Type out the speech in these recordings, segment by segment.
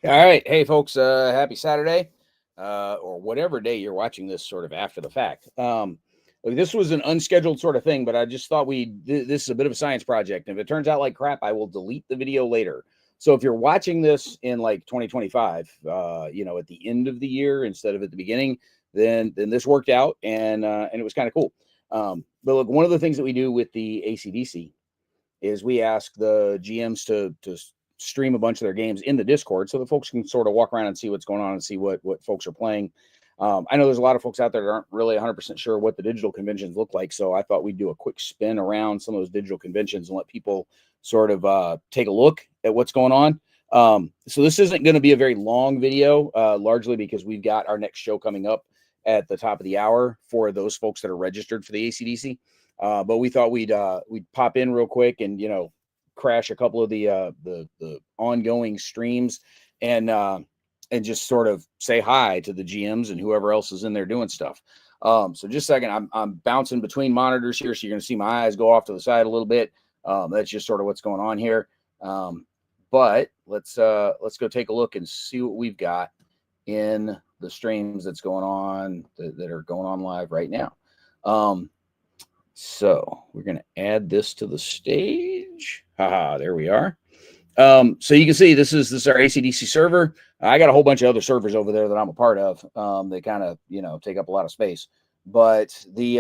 All right. Hey, folks, happy Saturday, or whatever day you're watching this sort of after the fact. Look, this was an unscheduled sort of thing, but I just thought this is a bit of a science project. And if it turns out like crap, I will delete the video later. So if you're watching this in like 2025, at the end of the year instead of at the beginning, then this worked out and it was kind of cool. But look, one of the things that we do with the ACDC is we ask the GMs to stream a bunch of their games in the Discord so that folks can sort of walk around and see what's going on and see what folks are playing. I know there's a lot of folks out there that aren't really 100% sure what the digital conventions look like, so I thought we'd do a quick spin around some of those digital conventions and let people sort of take a look at what's going on. So this isn't going to be a very long video, largely because we've got our next show coming up at the top of the hour for those folks that are registered for the ACDC. But we thought we'd pop in real quick and crash a couple of the ongoing streams and just sort of say hi to the GMs and whoever else is in there doing stuff. So just a second, I'm bouncing between monitors here, so you're going to see my eyes go off to the side a little bit. That's just sort of what's going on here. But let's go take a look and see what we've got in the streams that's going on that are going on live right now. So we're going to add this to the stage. There we are. So you can see this is our ACDC server. I got a whole bunch of other servers over there that I'm a part of. They kind of, take up a lot of space. But this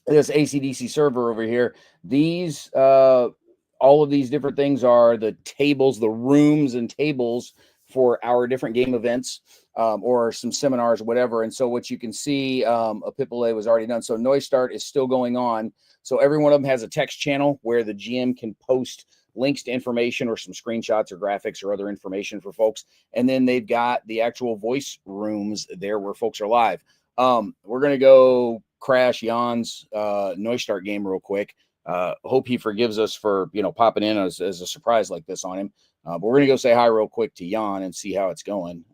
ACDC server over here, these all of these different things are the tables, the rooms and tables for our different game events. Or some seminars or whatever. And so what you can see, a Pipole was already done. So Noise Start is still going on. So every one of them has a text channel where the GM can post links to information or some screenshots or graphics or other information for folks. And then they've got the actual voice rooms there where folks are live. We're going to go crash Jan's Noise Start game real quick. Hope he forgives us for, popping in as a surprise like this on him. But we're going to go say hi real quick to Jan and see how it's going.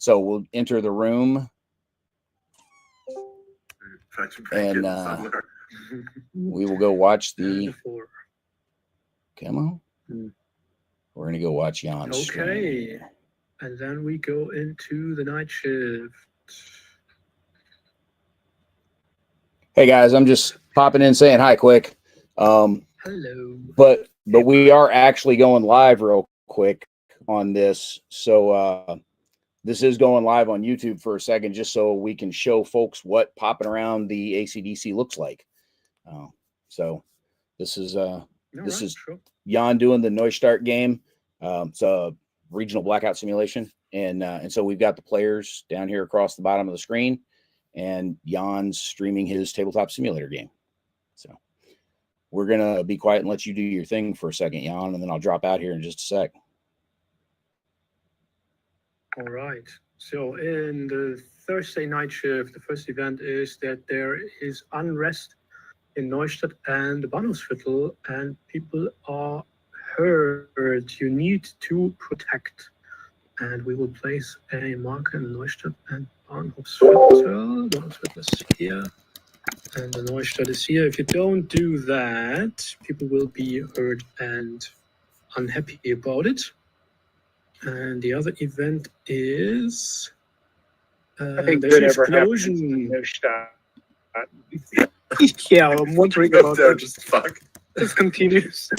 So we'll enter the room and we will go watch the camo. We're going to go watch Jan's stream. And then we go into the night shift. Hey guys, I'm just popping in saying hi quick. Hello. But we are actually going live real quick on this. So this is going live on YouTube for a second, just so we can show folks what popping around the ACDC looks like. So this is Jan doing the Noise Start game. It's a regional blackout simulation, and so we've got the players down here across the bottom of the screen, and Jan's streaming his tabletop simulator game. So we're gonna be quiet and let you do your thing for a second, Jan, and then I'll drop out here in just a sec. All right. So in the Thursday night shift, the first event is that there is unrest in Neustadt and the Bahnhofsviertel, and people are hurt. You need to protect. And we will place a marker in Neustadt and Bahnhofsviertel. Bahnhofsviertel is here, and the Neustadt is here. If you don't do that, people will be hurt and unhappy about it. And the other event is there's an explosion. Yeah, I'm wondering about that. Just fuck. This continues.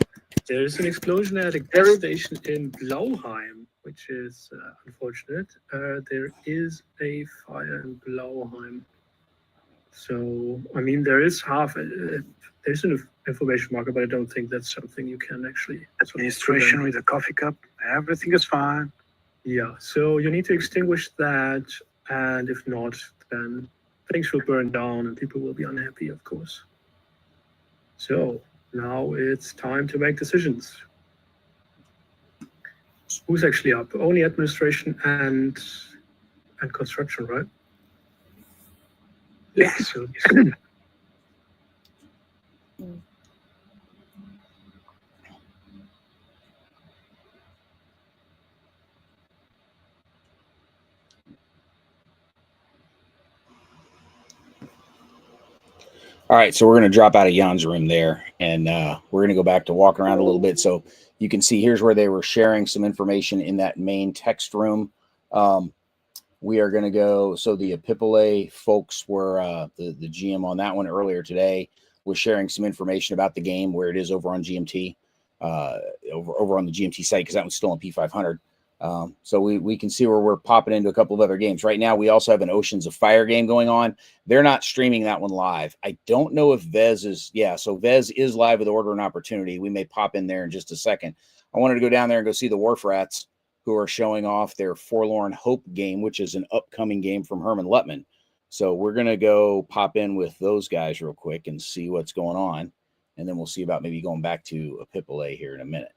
There's an explosion at a gas station in Blauheim, which is unfortunate. There is a fire in Blauheim. So, I mean, there is there's an information marker, but I don't think that's something you can actually. Administration with a coffee cup, everything is fine. Yeah, so you need to extinguish that, and if not, then things will burn down and people will be unhappy, of course. So now it's time to make decisions. Who's actually up? Only administration and construction, right? Yes. All right, so we're going to drop out of Jan's room there, and we're going to go back to walk around a little bit. So you can see here's where they were sharing some information in that main text room. We are going to go. So the Epipole folks were the GM on that one earlier today was sharing some information about the game, where it is over on GMT, over on the GMT site, because that one's still on P500. So we can see where we're popping into a couple of other games. Right now, we also have an Oceans of Fire game going on. They're not streaming that one live. I don't know if Vez is, so Vez is live with Order and Opportunity. We may pop in there in just a second. I wanted to go down there and go see the Wharf Rats, who are showing off their Forlorn Hope game, which is an upcoming game from Herman Lutman. So we're going to go pop in with those guys real quick and see what's going on. And then we'll see about maybe going back to Epipole here in a minute.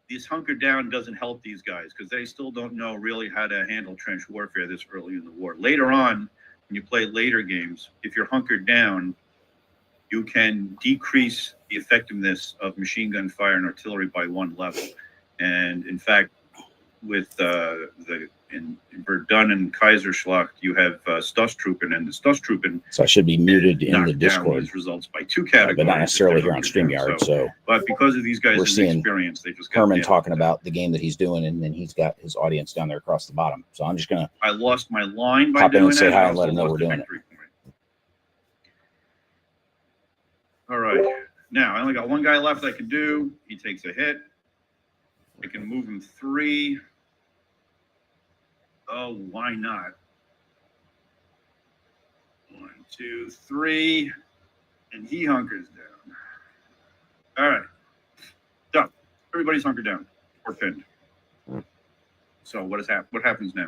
This hunker down doesn't help these guys because they still don't know really how to handle trench warfare this early in the war. Later on, when you play later games, if you're hunkered down, you can decrease the effectiveness of machine gun fire and artillery by one level. And in fact, with in Verdun and Kaiserschlacht, you have Stusstruppen, and the Stusstruppen. So I should be muted in the Discord. These results by two categories, but not necessarily here on StreamYard. So, but because of these guys' we're seeing experience, they just got Herman talking about the game that he's doing, and then he's got his audience down there across the bottom. So I'm just gonna. I lost my line by pop in doing and say that. hi and let him know we're doing it. All right, now I only got one guy left I can do. He takes a hit. I can move him 3. Oh, why not? 1, 2, 3, and he hunkers down. All right, done. Everybody's hunkered down or pinned. So what happens now?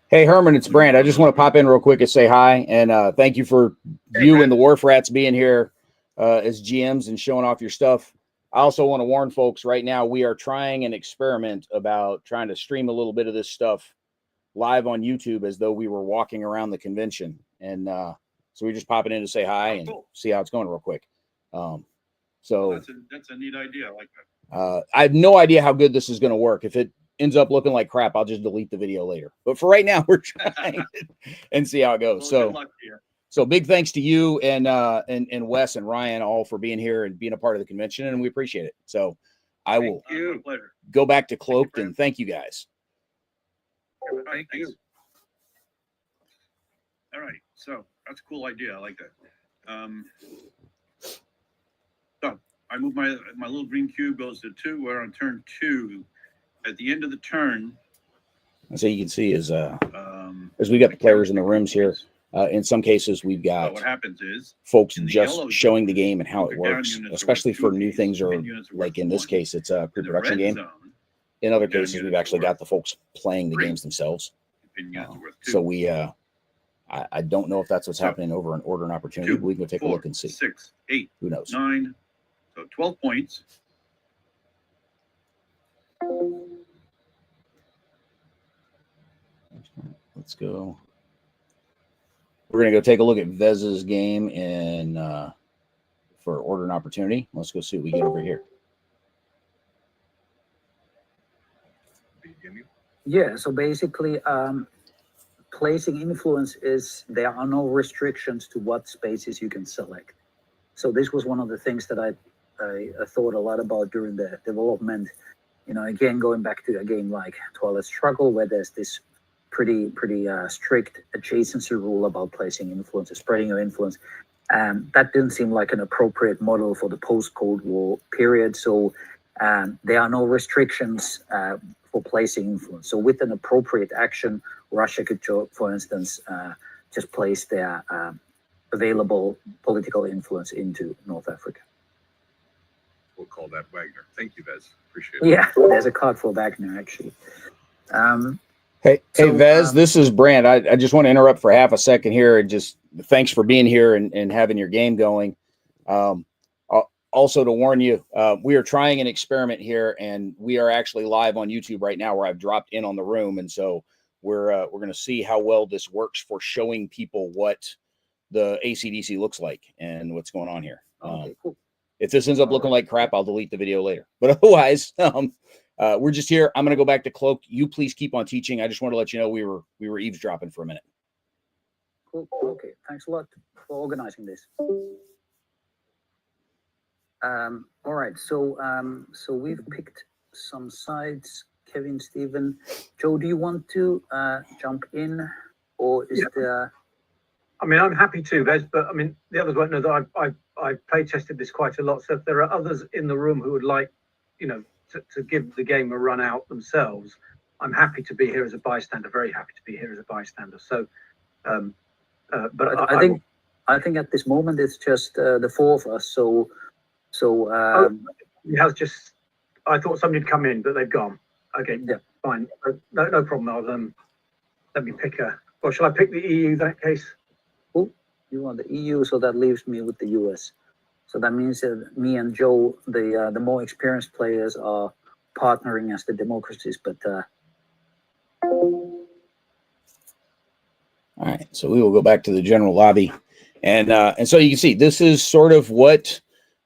Hey Herman, it's Brand. I just want to pop in real quick and say hi, and thank you for you and the Wharf Rats being here as GMs and showing off your stuff. I also want to warn folks right now, we are trying an experiment about trying to stream a little bit of this stuff live on YouTube as though we were walking around the convention. And so we're just popping in to say hi and see how it's going real quick. So that's a neat idea. I like that. I have no idea how good this is going to work. If it ends up looking like crap, I'll just delete the video later. But for right now, we're trying and see how it goes. Well, So big thanks to you and Wes and Ryan all for being here and being a part of the convention, and we appreciate it. So I will go back to Cloaked and thank you guys. Thank you. All right, so that's a cool idea. I like that. So I move my little green cube goes to 2. We're on turn 2. At the end of the turn, so you can see as we got the players in the rooms here. In some cases, we've got what happens is folks just showing the game and how it works, especially for new things, or like in this case, it's a pre-production game. In other cases, we've actually got the folks playing the games themselves. So we, I don't know if that's what's happening over in Order and Opportunity, but we can go take a look and see. 6, 8, who knows? 9, so 12 points. Let's go. We're going to go take a look at Vez's game in for Order and Opportunity. Let's go see what we get over here. Yeah, so basically, placing influence is, there are no restrictions to what spaces you can select. So this was one of the things that I thought a lot about during the development. You know, again, going back to a game like Twilight Struggle, where there's this pretty strict adjacency rule about placing influence, spreading your influence. That didn't seem like an appropriate model for the post-Cold War period. So there are no restrictions for placing influence. So with an appropriate action, Russia could, for instance, just place their available political influence into North Africa. We'll call that Wagner. Thank you, Vez. Appreciate it. Yeah, there's a card for Wagner, actually. Hey, Vez, this is Brand. I just want to interrupt for half a second here and just thanks for being here and having your game going. Also to warn you, we are trying an experiment here, and we are actually live on YouTube right now where I've dropped in on the room. And so we're going to see how well this works for showing people what the ACDC looks like and what's going on here. Okay, cool. If this ends up looking like crap, I'll delete the video later. But otherwise, We're just here. I'm going to go back to Cloak. You please keep on teaching. I just want to let you know we were eavesdropping for a minute. Cool. Okay. Thanks a lot for organizing this. All right. So we've picked some sides. Kevin, Stephen, Joe, do you want to jump in, or is there? I mean, I'm happy to, Vez, but I mean, the others won't know that I've play tested this quite a lot. So if there are others in the room who would like, to give the game a run out themselves, I'm happy to be here as a bystander. Very happy to be here as a bystander. So, but I think at this moment it's just the four of us. So he has just. I thought somebody'd come in, but they've gone. Okay, yeah, fine. No problem. I'll let me pick a. Well, shall I pick the EU in that case? Oh, you want the EU, so that leaves me with the US. So that means that me and Joe, the more experienced players, are partnering as the democracies. But all right, so we will go back to the general lobby, and so you can see this is sort of what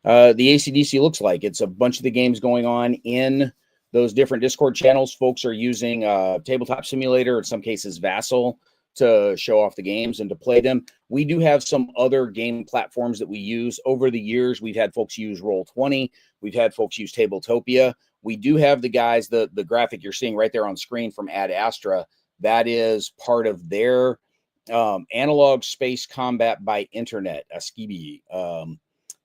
the ACDC looks like. It's a bunch of the games going on in those different Discord channels. Folks are using Tabletop Simulator, in some cases Vassal, to show off the games and to play them. We do have some other game platforms that we use. Over the years, we've had folks use Roll20. We've had folks use Tabletopia. We do have the guys, the graphic you're seeing right there on screen from Ad Astra. That is part of their analog space combat by internet, ASCII,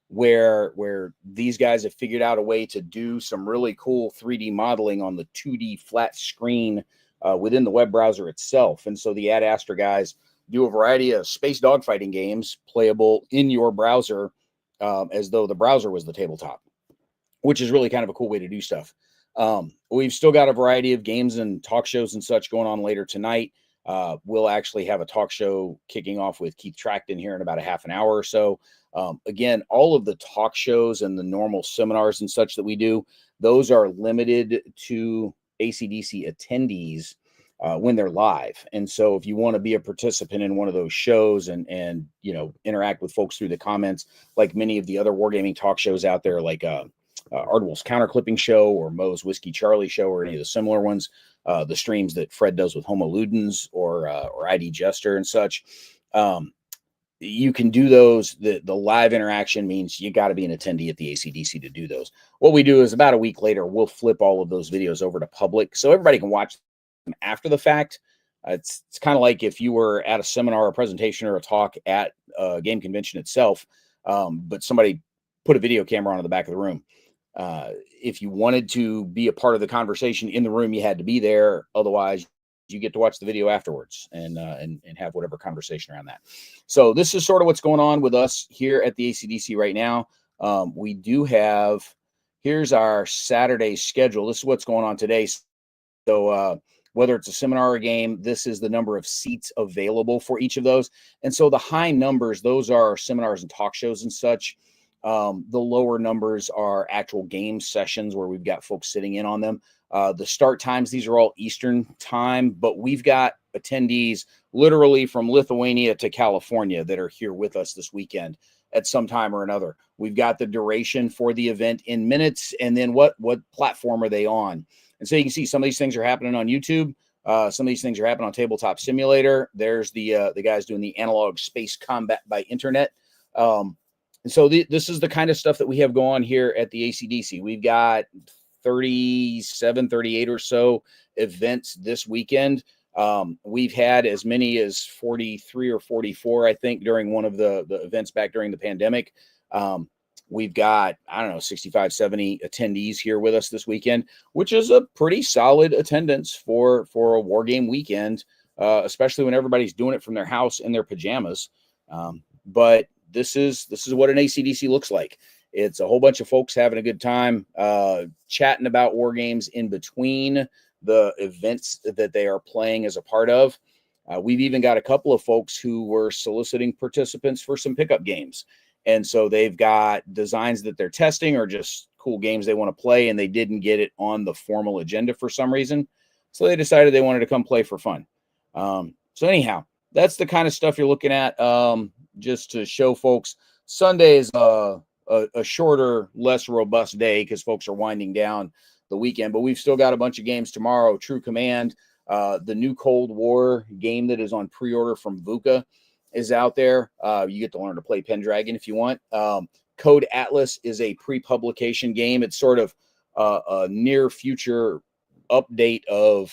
where these guys have figured out a way to do some really cool 3D modeling on the 2D flat screen within the web browser itself. And so the Ad Astra guys do a variety of space dogfighting games playable in your browser as though the browser was the tabletop, which is really kind of a cool way to do stuff. We've still got a variety of games and talk shows and such going on later tonight. We'll actually have a talk show kicking off with Keith Tracton here in about a half an hour or so. Again, all of the talk shows and the normal seminars and such that we do, those are limited to ACDC attendees when they're live. And so if you want to be a participant in one of those shows and interact with folks through the comments, like many of the other wargaming talk shows out there, like Ardwell's Counter Clipping Show or Moe's Whiskey Charlie Show or any of the similar ones, the streams that Fred does with Homo Ludens or ID Jester and such, you can do those. The live interaction means you got to be an attendee at the ACDC to do those. What we do is about a week later, we'll flip all of those videos over to public so everybody can watch them after the fact. It's kind of like if you were at a seminar, a presentation, or a talk at a game convention itself, but somebody put a video camera on the back of the room. If you wanted to be a part of the conversation in the room, you had to be there. Otherwise, you get to watch the video afterwards and have whatever conversation around that. So this is sort of what's going on with us here at the ACDC right now. We do have, here's our Saturday schedule. This is what's going on today. So whether it's a seminar or a game, this is the number of seats available for each of those. And so the high numbers, those are seminars and talk shows and such. The lower numbers are actual game sessions where we've got folks sitting in on them. The start times, these are all Eastern time, but we've got attendees literally from Lithuania to California that are here with us this weekend at some time or another. We've got the duration for the event in minutes, and then what platform are they on? And so you can see some of these things are happening on YouTube. Some of these things are happening on Tabletop Simulator. There's the guys doing the analog space combat by internet. And so this is the kind of stuff that we have going here at the ACDC. We've got 37, 38 or so events this weekend. We've had as many as 43 or 44, I think, during one of the events back during the pandemic. We've got, 65, 70 attendees here with us this weekend, which is a pretty solid attendance for a war game weekend, especially when everybody's doing it from their house in their pajamas. But this is what an ACDC looks like. It's a whole bunch of folks having a good time, chatting about war games in between the events that they are playing as a part of. We've even got a couple of folks who were soliciting participants for some pickup games. And so they've got designs that they're testing or just cool games they want to play, and they didn't get it on the formal agenda for some reason. So they decided they wanted to come play for fun. So anyhow, that's the kind of stuff you're looking at, just to show folks. Sunday is a shorter, less robust day because folks are winding down the weekend. But we've still got a bunch of games tomorrow. True Command, the new Cold War game that is on pre-order from VUCA is out there. You get to learn to play Pendragon if you want. Code Atlas is a pre-publication game. It's sort of a near future update of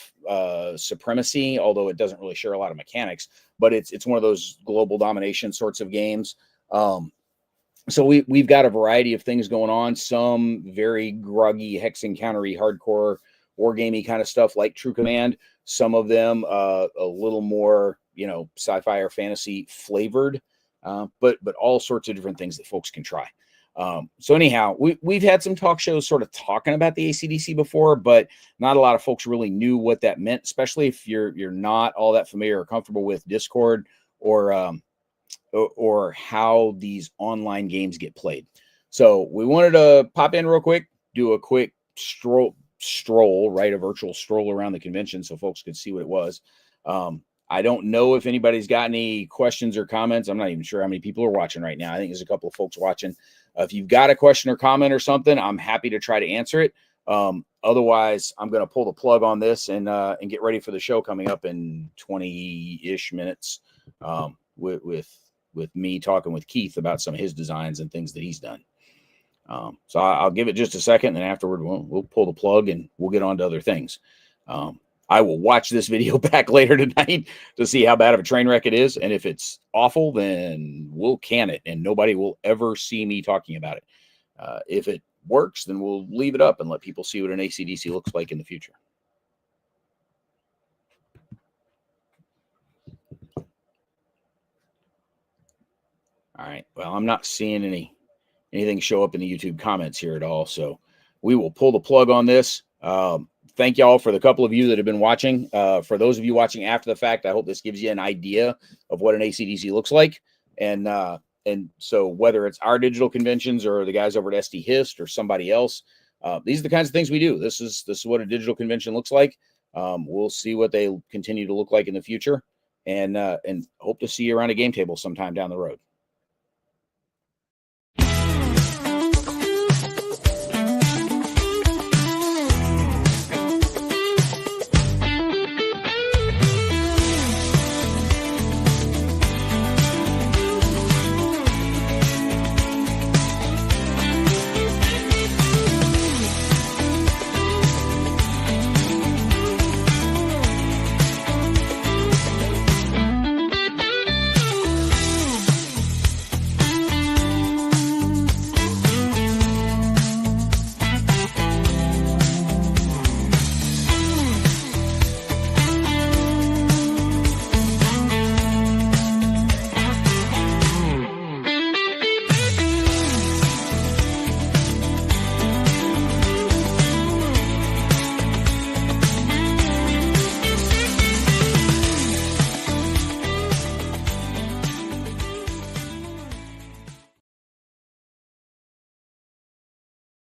Supremacy, although it doesn't really share a lot of mechanics, but it's one of those global domination sorts of games. So we've got a variety of things going on, some very gruggy, hex encountery, hardcore, wargamey kind of stuff like True Command, some of them a little more, sci-fi or fantasy flavored, but all sorts of different things that folks can try. So anyhow, we've had some talk shows sort of talking about the ACDC before, but not a lot of folks really knew what that meant, especially if you're not all that familiar or comfortable with Discord or how these online games get played. So we wanted to pop in real quick, do a quick stroll, right? A virtual stroll around the convention so folks could see what it was. I don't know if anybody's got any questions or comments. I'm not even sure how many people are watching right now. I think there's a couple of folks watching. If you've got a question or comment or something, I'm happy to try to answer it. Otherwise, I'm going to pull the plug on this and get ready for the show coming up in 20-ish minutes with me talking with Keith about some of his designs and things that he's done. So I'll give it just a second, and then afterward we'll pull the plug and we'll get on to other things. I will watch this video back later tonight to see how bad of a train wreck it is. And if it's awful, then we'll can it and nobody will ever see me talking about it. If it works, then we'll leave it up and let people see what an ACDC looks like in the future. All right. Well, I'm not seeing anything show up in the YouTube comments here at all. So we will pull the plug on this. Thank y'all for the couple of you that have been watching. For those of you watching after the fact, I hope this gives you an idea of what an ACDC looks like. And so whether it's our digital conventions or the guys over at SD Hist or somebody else, these are the kinds of things we do. This is what a digital convention looks like. We'll see what they continue to look like in the future, and hope to see you around a game table sometime down the road.